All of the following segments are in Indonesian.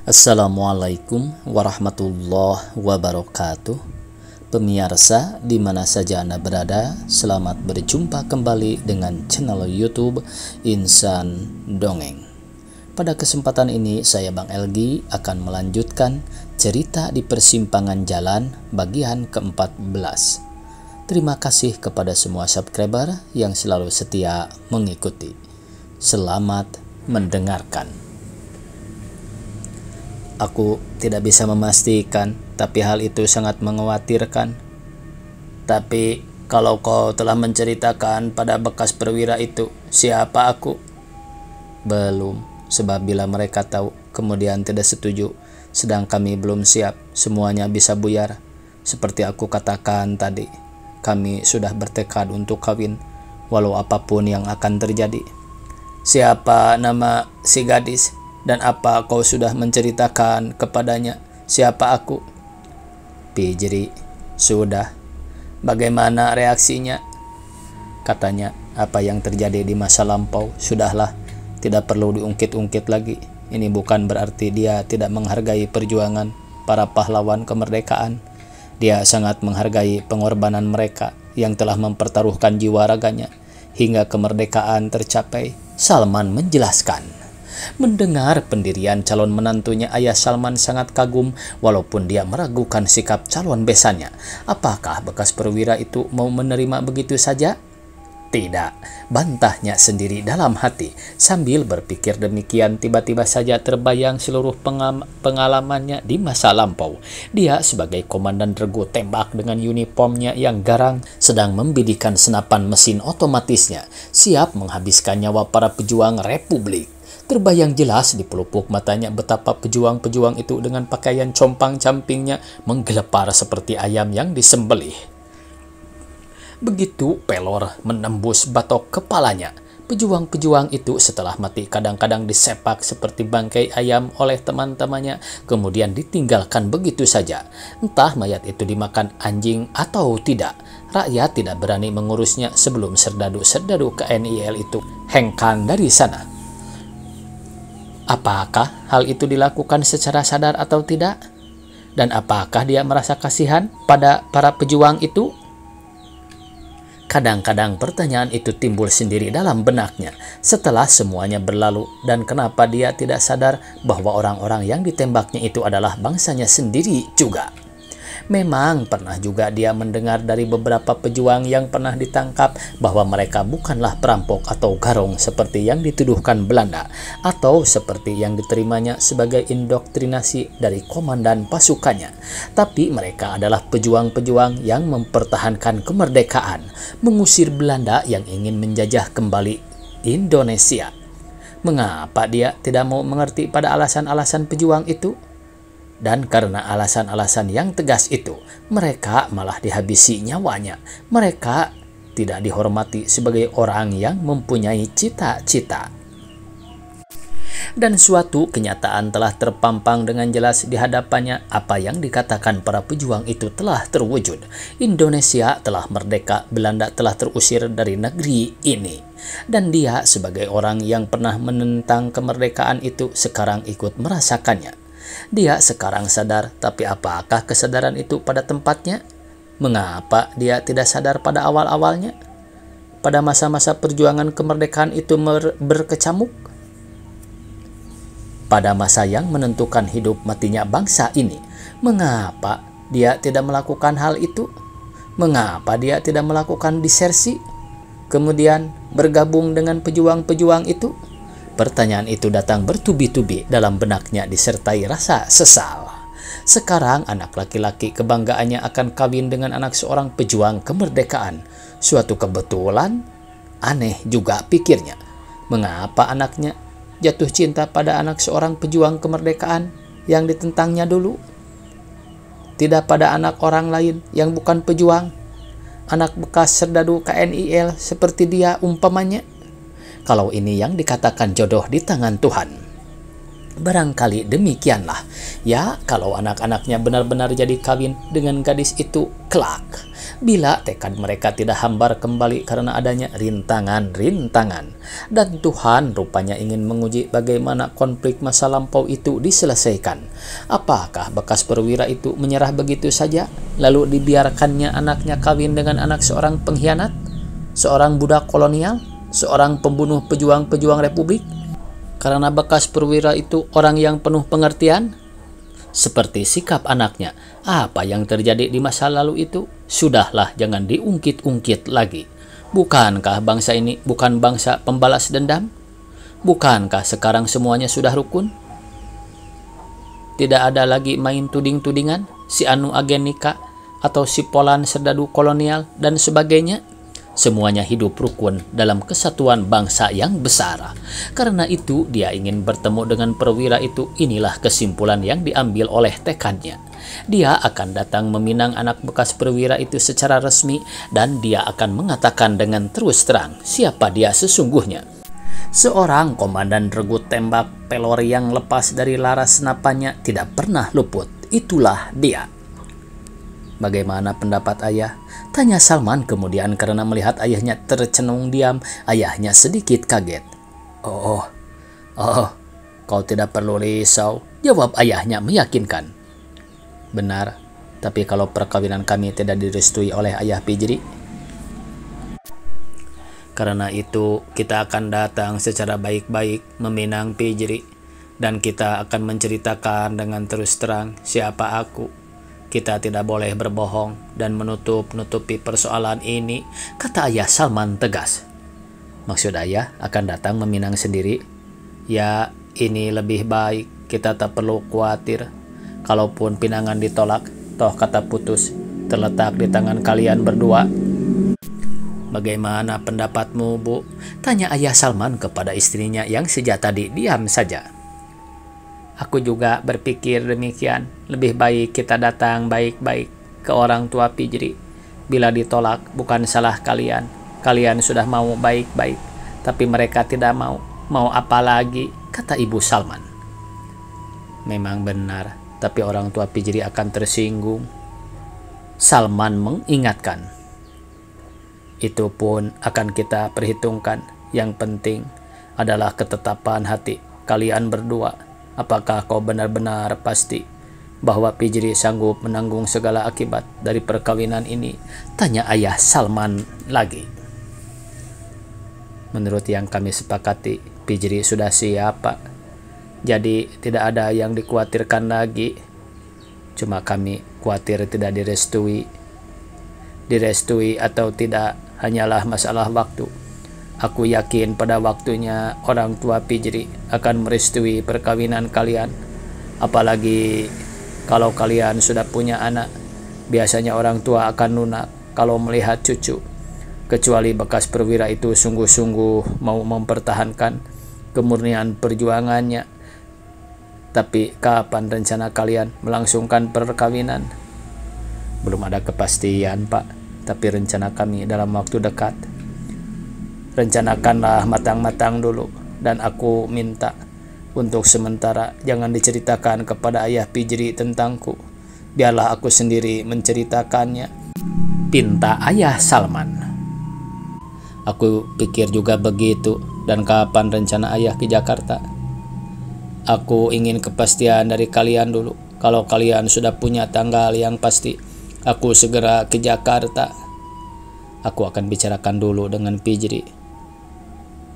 Assalamualaikum warahmatullahi wabarakatuh. Pemirsa di mana saja Anda berada, selamat berjumpa kembali dengan channel YouTube Insan Dongeng. Pada kesempatan ini saya Bang Elgi akan melanjutkan cerita di persimpangan jalan bagian ke-14. Terima kasih kepada semua subscriber yang selalu setia mengikuti. Selamat mendengarkan. Aku tidak bisa memastikan, tapi hal itu sangat mengkhawatirkan. Tapi kalau kau telah menceritakan pada bekas perwira itu, siapa aku? Belum, sebab bila mereka tahu, kemudian tidak setuju, sedang kami belum siap, semuanya bisa buyar. Seperti aku katakan tadi, kami sudah bertekad untuk kawin, walau apapun yang akan terjadi. Siapa nama si gadis? Dan apa kau sudah menceritakan kepadanya siapa aku? Pijri, sudah. Bagaimana reaksinya? Katanya, apa yang terjadi di masa lampau, sudahlah. Tidak perlu diungkit-ungkit lagi. Ini bukan berarti dia tidak menghargai perjuangan para pahlawan kemerdekaan. Dia sangat menghargai pengorbanan mereka yang telah mempertaruhkan jiwa raganya hingga kemerdekaan tercapai. Salman menjelaskan. Mendengar pendirian calon menantunya, ayah Salman sangat kagum walaupun dia meragukan sikap calon besannya. Apakah bekas perwira itu mau menerima begitu saja? Tidak, bantahnya sendiri dalam hati. Sambil berpikir demikian, tiba-tiba saja terbayang seluruh pengalamannya di masa lampau. Dia sebagai komandan regu tembak dengan uniformnya yang garang, sedang membidikan senapan mesin otomatisnya, siap menghabiskan nyawa para pejuang Republik. Terbayang jelas di pelupuk matanya betapa pejuang-pejuang itu dengan pakaian compang-campingnya menggelepar seperti ayam yang disembelih. Begitu pelor menembus batok kepalanya, pejuang-pejuang itu setelah mati kadang-kadang disepak seperti bangkai ayam oleh teman-temannya, kemudian ditinggalkan begitu saja. Entah mayat itu dimakan anjing atau tidak, rakyat tidak berani mengurusnya sebelum serdadu-serdadu KNIL itu hengkang dari sana. Apakah hal itu dilakukan secara sadar atau tidak? Dan apakah dia merasa kasihan pada para pejuang itu? Kadang-kadang pertanyaan itu timbul sendiri dalam benaknya setelah semuanya berlalu, dan kenapa dia tidak sadar bahwa orang-orang yang ditembaknya itu adalah bangsanya sendiri juga. Memang pernah juga dia mendengar dari beberapa pejuang yang pernah ditangkap bahwa mereka bukanlah perampok atau garong seperti yang dituduhkan Belanda, atau seperti yang diterimanya sebagai indoktrinasi dari komandan pasukannya. Tapi mereka adalah pejuang-pejuang yang mempertahankan kemerdekaan, mengusir Belanda yang ingin menjajah kembali Indonesia. Mengapa dia tidak mau mengerti pada alasan-alasan pejuang itu? Dan karena alasan-alasan yang tegas itu, mereka malah dihabisi nyawanya. Mereka tidak dihormati sebagai orang yang mempunyai cita-cita. Dan suatu kenyataan telah terpampang dengan jelas di hadapannya. Apa yang dikatakan para pejuang itu telah terwujud. Indonesia telah merdeka, Belanda telah terusir dari negeri ini. Dan dia sebagai orang yang pernah menentang kemerdekaan itu sekarang ikut merasakannya. Dia sekarang sadar, tapi apakah kesadaran itu pada tempatnya? Mengapa dia tidak sadar pada awal-awalnya? Pada masa-masa perjuangan kemerdekaan itu berkecamuk? Pada masa yang menentukan hidup matinya bangsa ini, mengapa dia tidak melakukan hal itu? Mengapa dia tidak melakukan disersi? Kemudian bergabung dengan pejuang-pejuang itu? Pertanyaan itu datang bertubi-tubi dalam benaknya disertai rasa sesal. Sekarang anak laki-laki kebanggaannya akan kawin dengan anak seorang pejuang kemerdekaan. Suatu kebetulan, aneh juga pikirnya. Mengapa anaknya jatuh cinta pada anak seorang pejuang kemerdekaan yang ditentangnya dulu? Tidak pada anak orang lain yang bukan pejuang, anak bekas serdadu KNIL seperti dia umpamanya. Kalau ini yang dikatakan jodoh di tangan Tuhan. Barangkali demikianlah. Ya, kalau anak-anaknya benar-benar jadi kawin dengan gadis itu kelak. Bila tekad mereka tidak hambar kembali karena adanya rintangan-rintangan. Dan Tuhan rupanya ingin menguji bagaimana konflik masa lampau itu diselesaikan. Apakah bekas perwira itu menyerah begitu saja, lalu dibiarkannya anaknya kawin dengan anak seorang pengkhianat, seorang budak kolonial, seorang pembunuh pejuang-pejuang republik? Karena bekas perwira itu orang yang penuh pengertian, seperti sikap anaknya. Apa yang terjadi di masa lalu itu, sudahlah, jangan diungkit-ungkit lagi. Bukankah bangsa ini bukan bangsa pembalas dendam? Bukankah sekarang semuanya sudah rukun? Tidak ada lagi main tuding-tudingan, si Anu agen nikah, atau si Polan serdadu kolonial, dan sebagainya. Semuanya hidup rukun dalam kesatuan bangsa yang besar. Karena itu dia ingin bertemu dengan perwira itu. Inilah kesimpulan yang diambil oleh tekadnya. Dia akan datang meminang anak bekas perwira itu secara resmi, dan dia akan mengatakan dengan terus terang siapa dia sesungguhnya. Seorang komandan regu tembak pelori yang lepas dari laras senapannya tidak pernah luput. Itulah dia. Bagaimana pendapat ayah? Tanya Salman kemudian karena melihat ayahnya tercenung diam. Ayahnya sedikit kaget. Oh, kau tidak perlu risau, jawab ayahnya meyakinkan. Benar, tapi kalau perkawinan kami tidak direstui oleh ayah Pijri, karena itu kita akan datang secara baik-baik meminang Pijri, dan kita akan menceritakan dengan terus terang siapa aku. Kita tidak boleh berbohong dan menutup-nutupi persoalan ini, kata ayah Salman tegas. Maksud ayah akan datang meminang sendiri? Ya, ini lebih baik, kita tak perlu khawatir. Kalaupun pinangan ditolak, toh kata putus terletak di tangan kalian berdua. Bagaimana pendapatmu, Bu? Tanya ayah Salman kepada istrinya yang sejak tadi diam saja. Aku juga berpikir demikian. Lebih baik kita datang baik-baik ke orang tua Pijri. Bila ditolak, bukan salah kalian. Kalian sudah mau baik-baik, tapi mereka tidak mau. Mau apa lagi? Kata Ibu Salman. Memang benar, tapi orang tua Pijri akan tersinggung. Salman mengingatkan. Itu pun akan kita perhitungkan. Yang penting adalah ketetapan hati kalian berdua. Apakah kau benar-benar pasti bahwa Pijri sanggup menanggung segala akibat dari perkawinan ini? Tanya ayah Salman lagi. Menurut yang kami sepakati, Pijri sudah siap, Pak. Jadi tidak ada yang dikhawatirkan lagi. Cuma kami khawatir tidak direstui. Direstui atau tidak hanyalah masalah waktu. Aku yakin pada waktunya orang tua Pijri akan merestui perkawinan kalian. Apalagi kalau kalian sudah punya anak. Biasanya orang tua akan lunak kalau melihat cucu. Kecuali bekas perwira itu sungguh-sungguh mau mempertahankan kemurnian perjuangannya. Tapi kapan rencana kalian melangsungkan perkawinan? Belum ada kepastian, Pak. Tapi rencana kami dalam waktu dekat. Rencanakanlah matang-matang dulu, dan aku minta untuk sementara jangan diceritakan kepada ayah Pijri tentangku. Biarlah aku sendiri menceritakannya, pinta ayah Salman. Aku pikir juga begitu. Dan kapan rencana ayah ke Jakarta? Aku ingin kepastian dari kalian dulu. Kalau kalian sudah punya tanggal yang pasti, aku segera ke Jakarta. Aku akan bicarakan dulu dengan Pijri.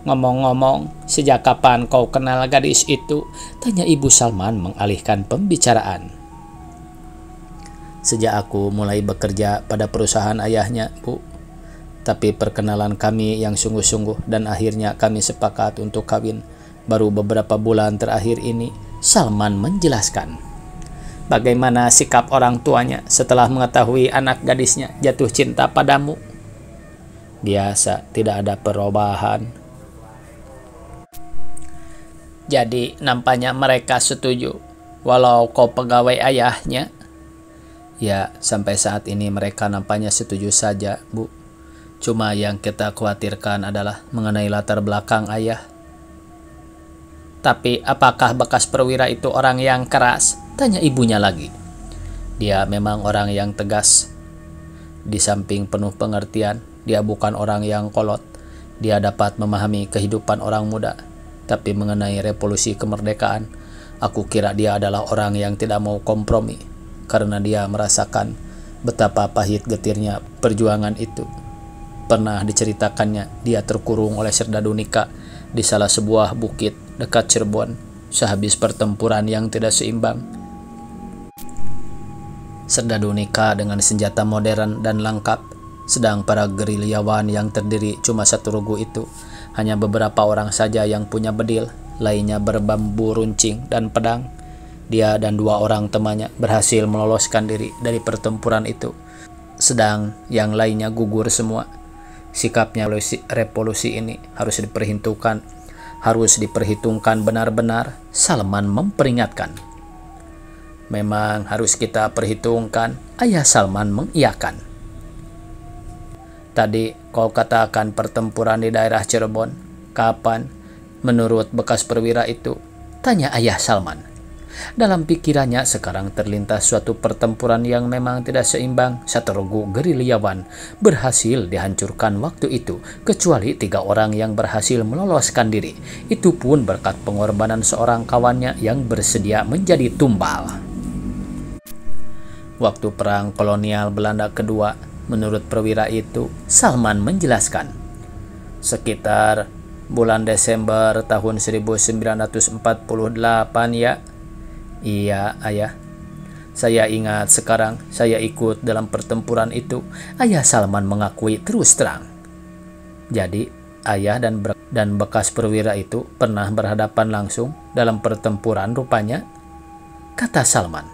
Ngomong-ngomong, sejak kapan kau kenal gadis itu? Tanya Ibu Salman mengalihkan pembicaraan. Sejak aku mulai bekerja pada perusahaan ayahnya, Bu. Tapi perkenalan kami yang sungguh-sungguh dan akhirnya kami sepakat untuk kawin baru beberapa bulan terakhir ini, Salman menjelaskan. Bagaimana sikap orang tuanya setelah mengetahui anak gadisnya jatuh cinta padamu? Biasa, tidak ada perubahan. Jadi nampaknya mereka setuju, walau kau pegawai ayahnya. Ya, sampai saat ini mereka nampaknya setuju saja, Bu. Cuma yang kita khawatirkan adalah mengenai latar belakang ayah. Tapi apakah bekas perwira itu orang yang keras? Tanya ibunya lagi. Dia memang orang yang tegas. Di samping penuh pengertian, dia bukan orang yang kolot. Dia dapat memahami kehidupan orang muda. Tapi mengenai revolusi kemerdekaan, aku kira dia adalah orang yang tidak mau kompromi. Karena dia merasakan betapa pahit getirnya perjuangan itu. Pernah diceritakannya, dia terkurung oleh Serdadu Nika di salah sebuah bukit dekat Cirebon sehabis pertempuran yang tidak seimbang. Serdadu Nika dengan senjata modern dan lengkap, sedang para gerilyawan yang terdiri cuma satu regu itu, hanya beberapa orang saja yang punya bedil, lainnya berbambu runcing dan pedang. Dia dan 2 orang temannya berhasil meloloskan diri dari pertempuran itu, sedang yang lainnya gugur semua. Sikapnya revolusi ini harus diperhitungkan benar-benar. Salman memperingatkan. Memang harus kita perhitungkan, Ayah Salman mengiyakan. Tadi kau katakan pertempuran di daerah Cirebon. Kapan? Menurut bekas perwira itu, tanya Ayah Salman. Dalam pikirannya sekarang terlintas suatu pertempuran yang memang tidak seimbang. Satu regu gerilyawan berhasil dihancurkan waktu itu, kecuali 3 orang yang berhasil meloloskan diri. Itu pun berkat pengorbanan seorang kawannya yang bersedia menjadi tumbal. Waktu perang kolonial Belanda kedua, menurut perwira itu, Salman menjelaskan, sekitar bulan Desember tahun 1948 ya. Iya, Ayah. Saya ingat sekarang, saya ikut dalam pertempuran itu. Ayah Salman mengakui terus terang. Jadi, Ayah dan bekas perwira itu pernah berhadapan langsung dalam pertempuran rupanya, kata Salman.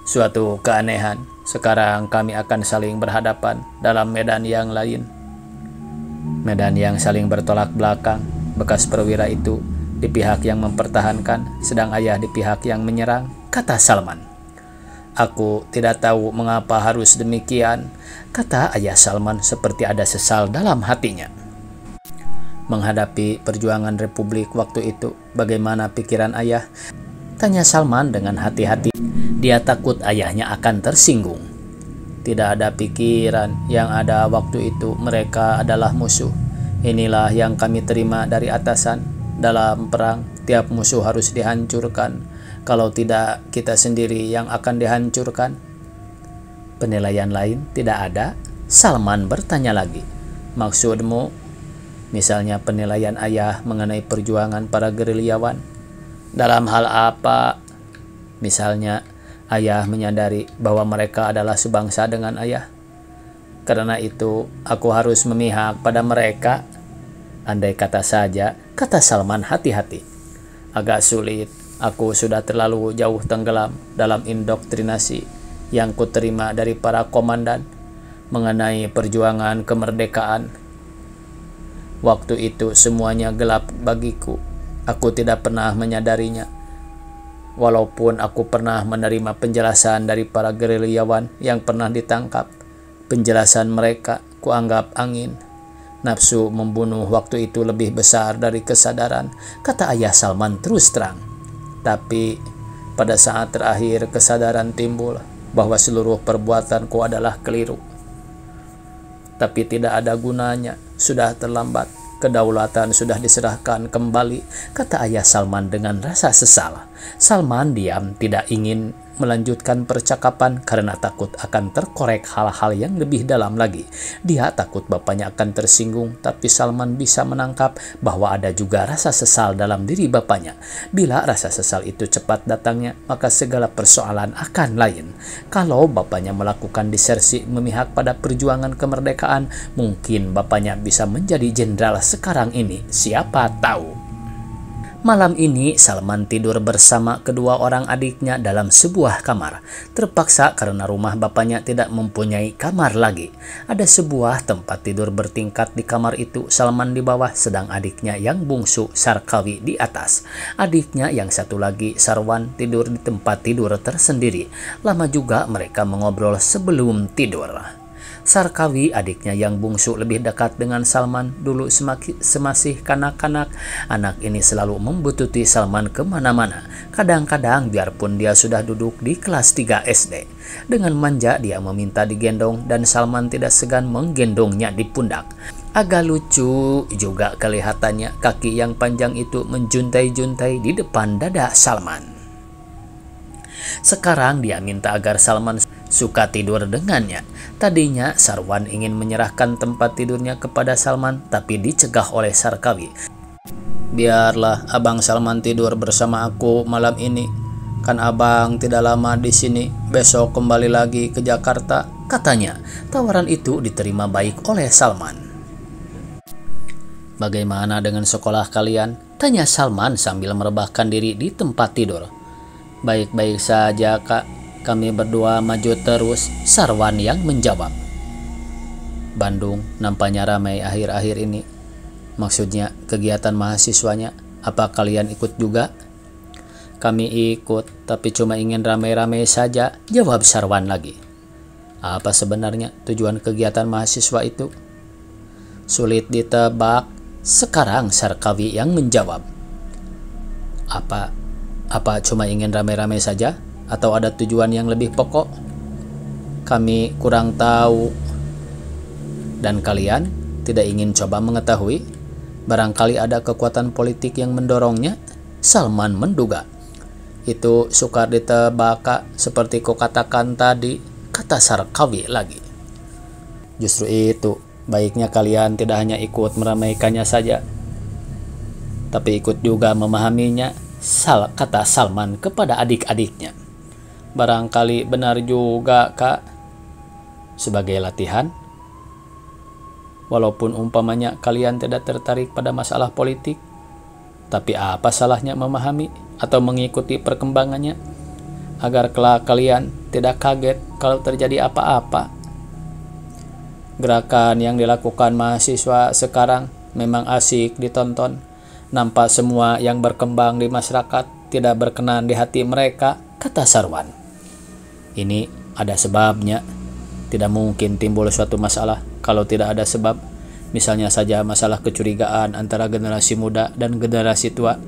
Suatu keanehan, sekarang kami akan saling berhadapan dalam medan yang lain. Medan yang saling bertolak belakang. Bekas perwira itu di pihak yang mempertahankan, sedang Ayah di pihak yang menyerang, kata Salman. Aku tidak tahu mengapa harus demikian, kata Ayah Salman seperti ada sesal dalam hatinya. Menghadapi perjuangan Republik waktu itu, bagaimana pikiran Ayah? Tanya Salman dengan hati-hati. Dia takut ayahnya akan tersinggung. Tidak ada pikiran, yang ada waktu itu mereka adalah musuh. Inilah yang kami terima dari atasan. Dalam perang, tiap musuh harus dihancurkan. Kalau tidak, kita sendiri yang akan dihancurkan. Penilaian lain tidak ada? Salman bertanya lagi. Maksudmu, misalnya penilaian Ayah mengenai perjuangan para gerilyawan? Dalam hal apa? Misalnya, Ayah menyadari bahwa mereka adalah sebangsa dengan Ayah. Karena itu, aku harus memihak pada mereka. Andai kata saja, kata Salman hati-hati. Agak sulit, aku sudah terlalu jauh tenggelam dalam indoktrinasi yang kuterima dari para komandan mengenai perjuangan kemerdekaan. Waktu itu semuanya gelap bagiku. Aku tidak pernah menyadarinya. Walaupun aku pernah menerima penjelasan dari para gerilyawan yang pernah ditangkap, penjelasan mereka kuanggap angin. Nafsu membunuh waktu itu lebih besar dari kesadaran, kata Ayah Salman terus terang. Tapi pada saat terakhir kesadaran timbul bahwa seluruh perbuatanku adalah keliru. Tapi tidak ada gunanya, sudah terlambat. Kedaulatan sudah diserahkan kembali, kata Ayah Salman dengan rasa sesal. Salman diam, tidak ingin melanjutkan percakapan karena takut akan terkorek hal-hal yang lebih dalam lagi. Dia takut bapaknya akan tersinggung, tapi Salman bisa menangkap bahwa ada juga rasa sesal dalam diri bapaknya. Bila rasa sesal itu cepat datangnya, maka segala persoalan akan lain. Kalau bapaknya melakukan disersi memihak pada perjuangan kemerdekaan, mungkin bapaknya bisa menjadi jenderal sekarang ini, siapa tahu. Malam ini Salman tidur bersama kedua orang adiknya dalam sebuah kamar. Terpaksa karena rumah bapaknya tidak mempunyai kamar lagi. Ada sebuah tempat tidur bertingkat di kamar itu. Salman di bawah, sedang adiknya yang bungsu Sarkawi di atas. Adiknya yang satu lagi Sarwan tidur di tempat tidur tersendiri. Lama juga mereka mengobrol sebelum tidur. Sarkawi, adiknya yang bungsu, lebih dekat dengan Salman. Dulu semasih kanak-kanak, anak ini selalu membuntuti Salman kemana-mana. Kadang-kadang biarpun dia sudah duduk di kelas 3 SD. Dengan manja dia meminta digendong dan Salman tidak segan menggendongnya di pundak. Agak lucu juga kelihatannya kaki yang panjang itu menjuntai-juntai di depan dada Salman. Sekarang dia minta agar Salman suka tidur dengannya. Tadinya Sarwan ingin menyerahkan tempat tidurnya kepada Salman, tapi dicegah oleh Sarkawi. "Biarlah Abang Salman tidur bersama aku malam ini. Kan Abang tidak lama di sini, besok kembali lagi ke Jakarta," katanya. Tawaran itu diterima baik oleh Salman. "Bagaimana dengan sekolah kalian?" tanya Salman sambil merebahkan diri di tempat tidur. "Baik-baik saja, Kak. Kami berdua maju terus," Sarwan yang menjawab. "Bandung nampaknya ramai akhir-akhir ini. Maksudnya kegiatan mahasiswanya. Apa kalian ikut juga?" "Kami ikut, tapi cuma ingin ramai-ramai saja," jawab Sarwan lagi. "Apa sebenarnya tujuan kegiatan mahasiswa itu?" "Sulit ditebak." Sekarang Sarkawi yang menjawab. Apa cuma ingin ramai-ramai saja? Atau ada tujuan yang lebih pokok? Kami kurang tahu." "Dan kalian tidak ingin coba mengetahui? Barangkali ada kekuatan politik yang mendorongnya?" Salman menduga. "Itu sukar ditebak, Kak, seperti kau katakan tadi," kata Sarkawi lagi. "Justru itu, baiknya kalian tidak hanya ikut meramaikannya saja, tapi ikut juga memahaminya," kata Salman kepada adik-adiknya. "Barangkali benar juga, Kak. Sebagai latihan, walaupun umpamanya kalian tidak tertarik pada masalah politik, tapi apa salahnya memahami atau mengikuti perkembangannya, agar kelak kalian tidak kaget kalau terjadi apa-apa. Gerakan yang dilakukan mahasiswa sekarang memang asik ditonton. Nampak semua yang berkembang di masyarakat tidak berkenan di hati mereka," kata Sarwan. "Ini ada sebabnya. Tidak mungkin timbul suatu masalah kalau tidak ada sebab. Misalnya saja masalah kecurigaan antara generasi muda dan generasi tua.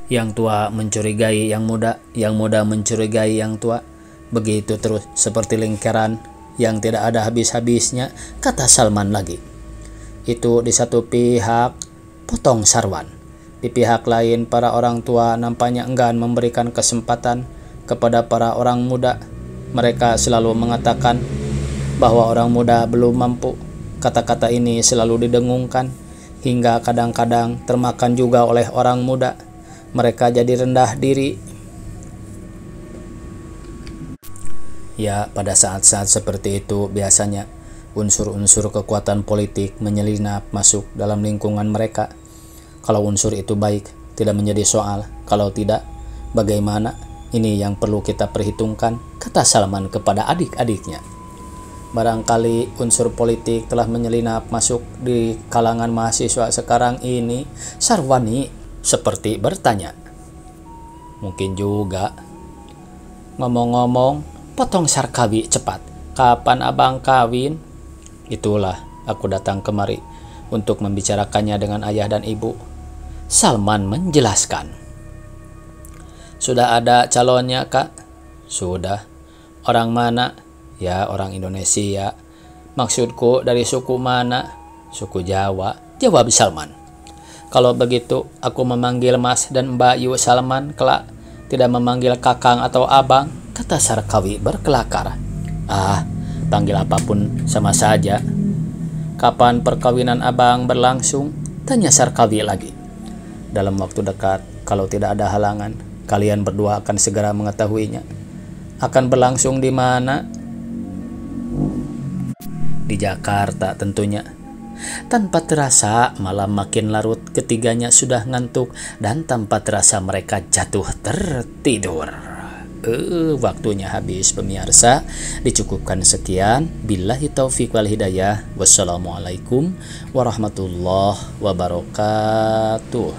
Yang tua mencurigai yang muda mencurigai yang tua. Begitu terus seperti lingkaran yang tidak ada habis-habisnya," kata Salman lagi. "Itu di satu pihak," potong Sarwan. "Di pihak lain, para orang tua nampaknya enggan memberikan kesempatan kepada para orang muda. Mereka selalu mengatakan bahwa orang muda belum mampu. Kata-kata ini selalu didengungkan, hingga kadang-kadang termakan juga oleh orang muda. Mereka jadi rendah diri." Ya, pada saat-saat seperti itu biasanya unsur-unsur kekuatan politik menyelinap masuk dalam lingkungan mereka. Kalau unsur itu baik, tidak menjadi soal. Kalau tidak, bagaimana? Ini yang perlu kita perhitungkan, kata Salman kepada adik-adiknya. Barangkali unsur politik telah menyelinap masuk di kalangan mahasiswa sekarang ini, Sarwani seperti bertanya. Mungkin juga. Ngomong-ngomong, potong Sarkawi cepat. Kapan abang kawin? Itulah aku datang kemari untuk membicarakannya dengan ayah dan ibu. Salman menjelaskan. Sudah ada calonnya, Kak? Sudah. Orang mana? Ya, orang Indonesia. Maksudku dari suku mana? Suku Jawa, jawab Salman. Kalau begitu, aku memanggil Mas dan Mbak Yu Salman kelak, tidak memanggil Kakang atau Abang, kata Sarkawi berkelakar. Panggil apapun sama saja. Kapan perkawinan abang berlangsung? Tanya Sarkawi lagi. Dalam waktu dekat, kalau tidak ada halangan, kalian berdua akan segera mengetahuinya. Akan berlangsung di mana? Di Jakarta tentunya. Tanpa terasa malam makin larut, ketiganya sudah ngantuk dan tanpa terasa mereka jatuh tertidur. Waktunya habis pemirsa. Dicukupkan sekian. Billahi taufiq wal hidayah. Wassalamualaikum warahmatullahi wabarakatuh.